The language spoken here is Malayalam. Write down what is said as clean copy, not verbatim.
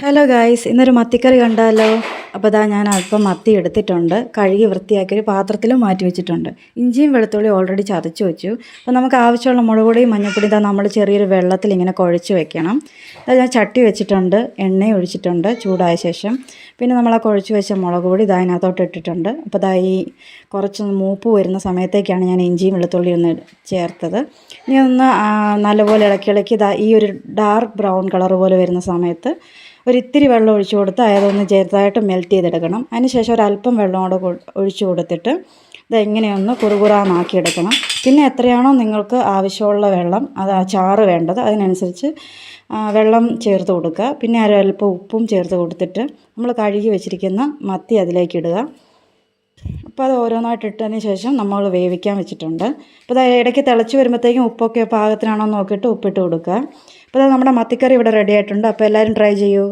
ഹലോ ഗായ്സ്, ഇന്നൊരു മത്തിക്കറി കണ്ടാലോ? അപ്പോൾ ഞാൻ അല്പം മത്തി എടുത്തിട്ടുണ്ട്, കഴുകി വൃത്തിയാക്കി ഒരു പാത്രത്തിലും മാറ്റി വെച്ചിട്ടുണ്ട്. ഇഞ്ചിയും വെളുത്തുള്ളിയും ഓൾറെഡി ചതച്ച് വെച്ചു. അപ്പോൾ നമുക്ക് ആവശ്യമുള്ള മുളക് പൊടിയും മഞ്ഞൾപ്പൊടിയും നമ്മൾ ചെറിയൊരു വെള്ളത്തിൽ ഇങ്ങനെ കുഴച്ച് വെക്കണം. ഞാൻ ചട്ടി വെച്ചിട്ടുണ്ട്, എണ്ണ ഒഴിച്ചിട്ടുണ്ട്, ചൂടായ ശേഷം പിന്നെ നമ്മൾ ആ കുഴച്ച് വെച്ച മുളക് പൊടി അതിനകത്തോട്ട് ഇട്ടിട്ടുണ്ട്. അപ്പോൾ ഈ കുറച്ച് മൂപ്പ് വരുന്ന സമയത്തേക്കാണ് ഞാൻ ഇഞ്ചിയും വെളുത്തുള്ളിയും ഒന്ന് ചേർത്തത്. ഇനി ഒന്ന് നല്ലപോലെ ഇളക്കി ഈ ഒരു ഡാർക്ക് ബ്രൗൺ കളർ പോലെ വരുന്ന സമയത്ത് ഒരിത്തിരി വെള്ളം ഒഴിച്ചു കൊടുത്ത് അതൊന്ന് ചെറുതായിട്ട് മെൽറ്റ് ചെയ്തെടുക്കണം. അതിനുശേഷം ഒരല്പം വെള്ളം കൂടെ ഒഴിച്ചു കൊടുത്തിട്ട് ഇങ്ങനെയൊന്ന് കുറുകുറാന്നാക്കി എടുക്കണം. പിന്നെ എത്രയാണോ നിങ്ങൾക്ക് ആവശ്യമുള്ള വെള്ളം, അത് ആ ചാറ് വേണ്ടത്, അതിനനുസരിച്ച് വെള്ളം ചേർത്ത് കൊടുക്കുക. പിന്നെ ഒരല്പം ഉപ്പും ചേർത്ത് കൊടുത്തിട്ട് നമ്മൾ കഴുകി വെച്ചിരിക്കുന്ന മത്തി അതിലേക്ക് ഇടുക. അപ്പോൾ അത് ഓരോന്നായിട്ട് ഇട്ടതിന് ശേഷം നമ്മൾ വേവിക്കാൻ വെച്ചിട്ടുണ്ട്. അപ്പോൾ ഇടയ്ക്ക് തിളച്ച് വരുമ്പോഴത്തേക്കും ഉപ്പൊക്കെ പാകത്തിനാണോ നോക്കിയിട്ട് ഉപ്പിട്ട് കൊടുക്കുക. അപ്പോൾ നമ്മുടെ മത്തിക്കറി ഇവിടെ റെഡി ആയിട്ടുണ്ട്. അപ്പോൾ എല്ലാവരും ട്രൈ ചെയ്യൂ.